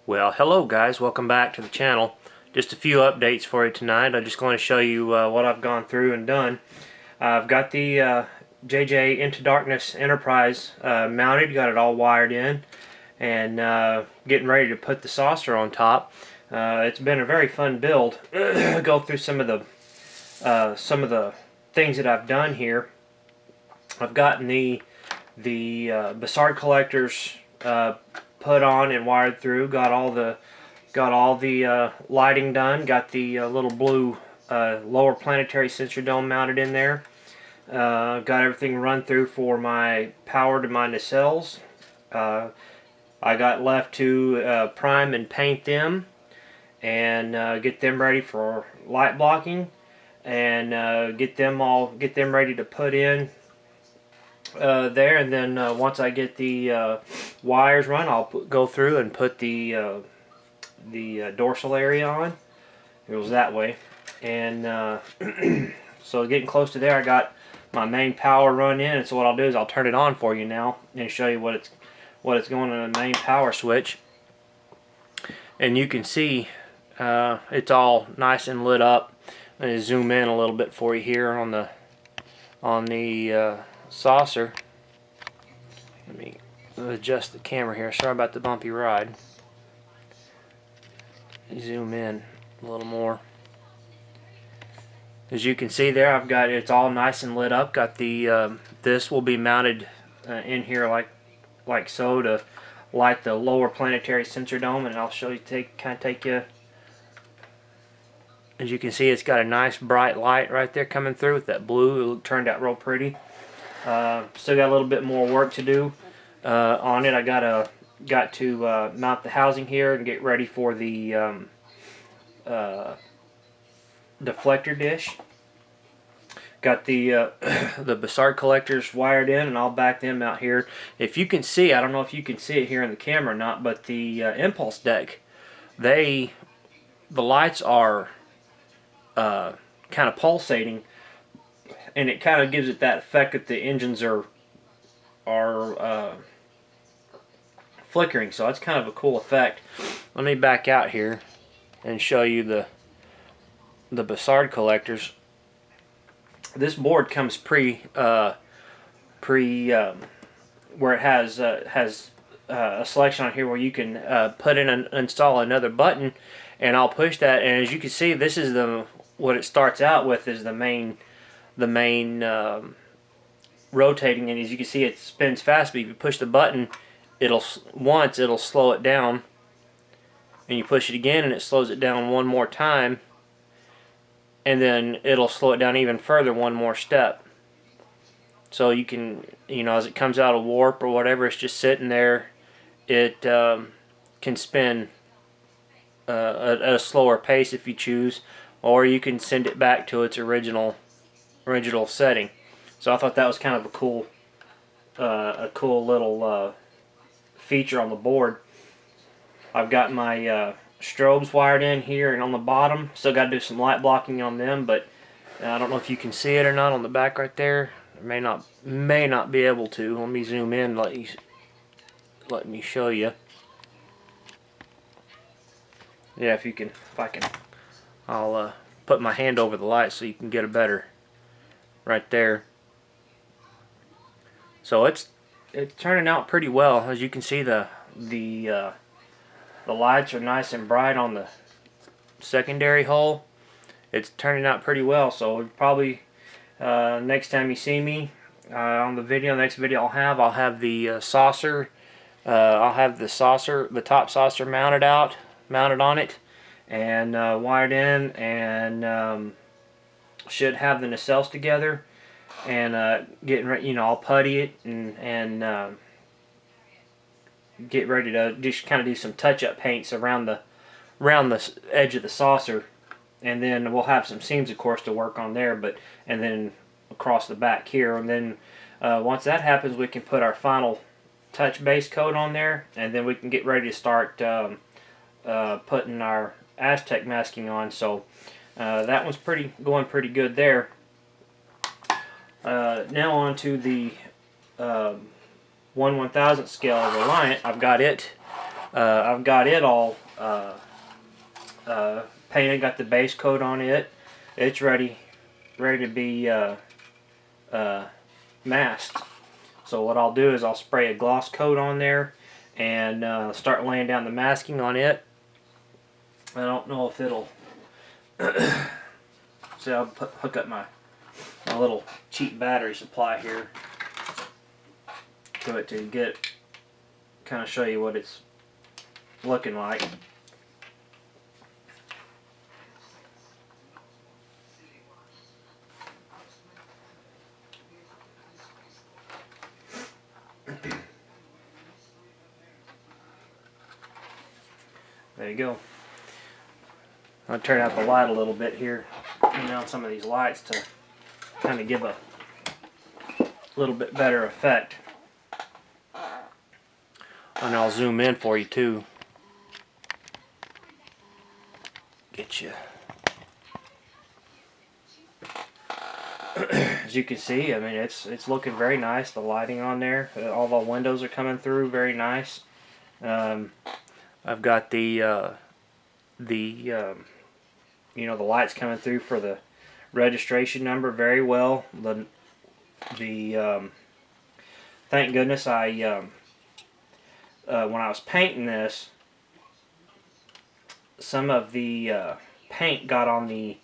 Well, hello guys, welcome back to the channel. Just a few updates for you tonight. I'm just going to show you what I've gone through and done. I've got the Pt.2 Into Darkness Enterprise mounted, got it all wired in, and getting ready to put the saucer on top. It's been a very fun build. Go through some of the things that I've done here. I've gotten the Bassard collectors put on and wired through. Got all the lighting done. Got the little blue lower planetary sensor dome mounted in there. Got everything run through for my power to my nacelles. I got left to prime and paint them and get them ready for light blocking, and get them ready to put in there. And then once I get the wires run, I'll go through and put the dorsal area on. It was that way. And so getting close to there, I got my main power run in, and so what I'll do is I'll turn it on for you now and show you what it's going on the main power switch. And you can see it's all nice and lit up. Let me zoom in a little bit for you here on the saucer. Let me adjust the camera here. Sorry about the bumpy ride. Zoom in a little more. As you can see there, I've got it's all nice and lit up. Got the this will be mounted in here like so to light the lower planetary sensor dome, and I'll show you take you. As you can see, it's got a nice bright light right there coming through with that blue. It turned out real pretty. Still got a little bit more work to do on it. I got to mount the housing here and get ready for the deflector dish. Got the the Bassard collectors wired in, and I'll back them out here. If you can see, I don't know if you can see it here in the camera or not, but the impulse deck, the lights are kind of pulsating, and it kind of gives it that effect that the engines are flickering. So that's kind of a cool effect. Let me back out here and show you the Bassard collectors. This board comes where it has a selection on here where you can put in and install another button, and I'll push that, and as you can see, this is what it starts out with is the main rotating, and as you can see, it spins fast. But if you push the button, it'll slow it down, and you push it again and it slows it down one more time, and then it'll slow it down even further one more step. So you can, as it comes out of warp or whatever, it's just sitting there. It can spin at a slower pace if you choose, or you can send it back to its original setting. So I thought that was kind of a cool little feature on the board. I've got my strobes wired in here and on the bottom. Still got to do some light blocking on them, but I don't know if you can see it or not on the back right there. May not be able to. Let me zoom in. Let me show you. Yeah, if I can, I'll put my hand over the light so you can get a better right there. So it's turning out pretty well. As you can see, the lights are nice and bright on the secondary hull. It's turning out pretty well. So probably next time you see me on the next video I'll have the saucer. I'll have the top saucer mounted on it, and wired in, and should have the nacelles together, and getting ready. I'll putty it and get ready to just kind of do some touch-up paints around the edge of the saucer, and then we'll have some seams, of course, to work on there, and then across the back here, and then once that happens, we can put our final touch base coat on there, and then we can get ready to start putting our Aztec masking on. So that one's going pretty good there. Now on to the 1/1000th scale of Reliant. I've got it I've got it all painted, got the base coat on it. It's ready to be masked. So what I'll do is I'll spray a gloss coat on there and start laying down the masking on it. I don't know if it'll so I'll hook up my little cheap battery supply here to it to get kind of show you what it's looking like. There you go. I'll turn out the light a little bit here, turn down some of these lights to kind of give a little bit better effect. And I'll zoom in for you too. Get you. As you can see, I mean, it's looking very nice. The lighting on there, all the windows are coming through very nice. I've got the you know, the lights coming through for the registration number very well. Thank goodness I when I was painting this, some of the paint got on the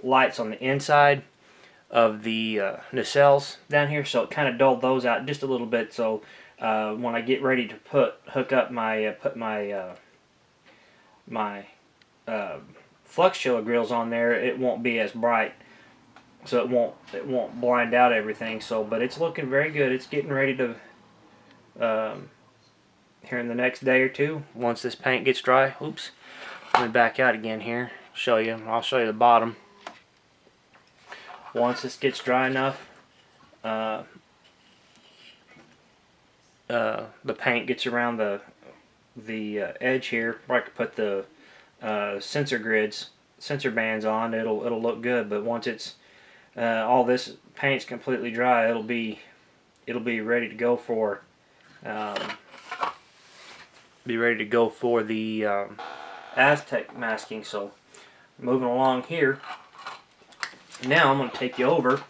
lights on the inside of the nacelles down here, so it kind of dulled those out just a little bit. So when I get ready to hook up my flux chiller grills on there, it won't be as bright, so it won't blind out everything. So, but it's looking very good. It's getting ready to here in the next day or two, once this paint gets dry. Oops, let me back out again here. I'll show you the bottom. Once this gets dry enough, the paint gets around the edge here where I can put the sensor bands on. It'll look good. But once it's all this paint's completely dry, it'll be ready to go for the Aztec masking. So moving along here, now I'm going to take you over.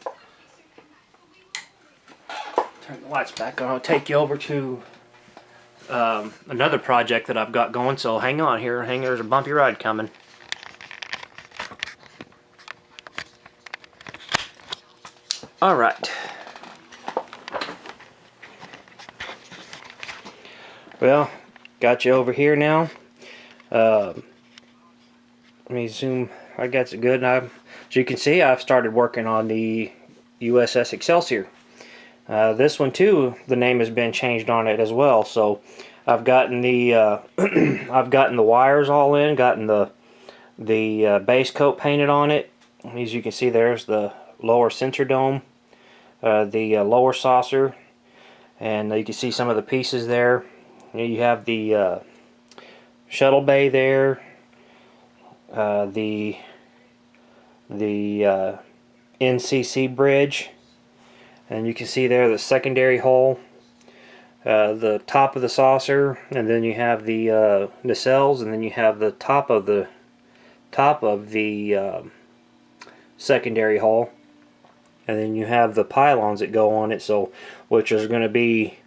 Turn the lights back on. I'll take you over to another project that I've got going. So hang on here. There's a bumpy ride coming. All right. Well, got you over here now. Let me zoom. I got it good. And as you can see, I've started working on the USS Excelsior. This one too, the name has been changed on it as well. So I've gotten the I've gotten the wires all in, gotten the base coat painted on it. As you can see, there's the lower sensor dome, the lower saucer, and you can see some of the pieces there. You have the shuttle bay there, the NCC bridge, and you can see there the secondary hull, the top of the saucer, and then you have the nacelles, and then you have the top of the secondary hull, and then you have the pylons that go on it. So, which is going to be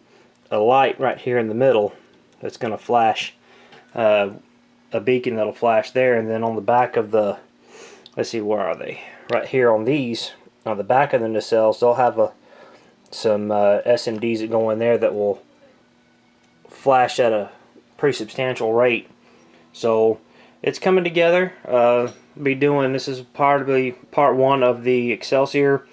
a light right here in the middle that's going to flash, a beacon that'll flash there, and then on the back of the, let's see, where are they? Right here on these, on the back of the nacelles, they'll have some SMDs that go in there that will flash at a pretty substantial rate. So it's coming together. This is probably part one of the Excelsior.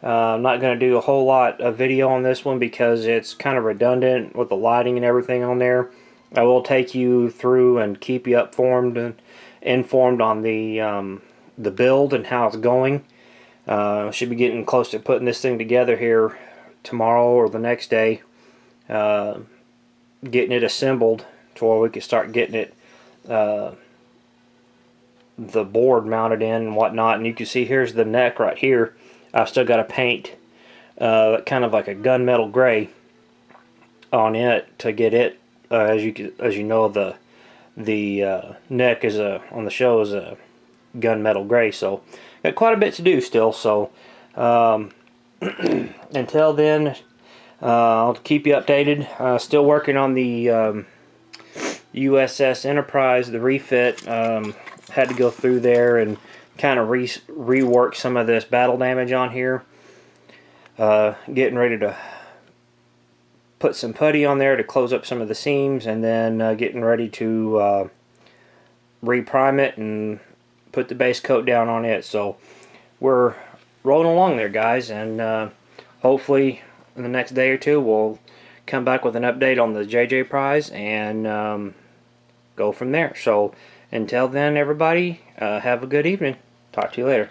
I'm not going to do a whole lot of video on this one because it's kind of redundant with the lighting and everything on there. I will take you through and keep you informed on the build and how it's going. Should be getting close to putting this thing together here tomorrow or the next day, getting it assembled to where we can start getting it the board mounted in and whatnot. And you can see here's the neck right here. I've still got to paint kind of like a gunmetal gray on it to get it as you know, the neck is on the show is a gunmetal gray, so got quite a bit to do still. So until then, I'll keep you updated. Still working on the USS Enterprise, the refit. Had to go through there and kind of rework some of this battle damage on here. Getting ready to put some putty on there to close up some of the seams, and then getting ready to reprime it and put the base coat down on it. So we're rolling along there, guys, and hopefully in the next day or two we'll come back with an update on the JJ Prize and go from there. So until then, everybody, have a good evening. Talk to you later.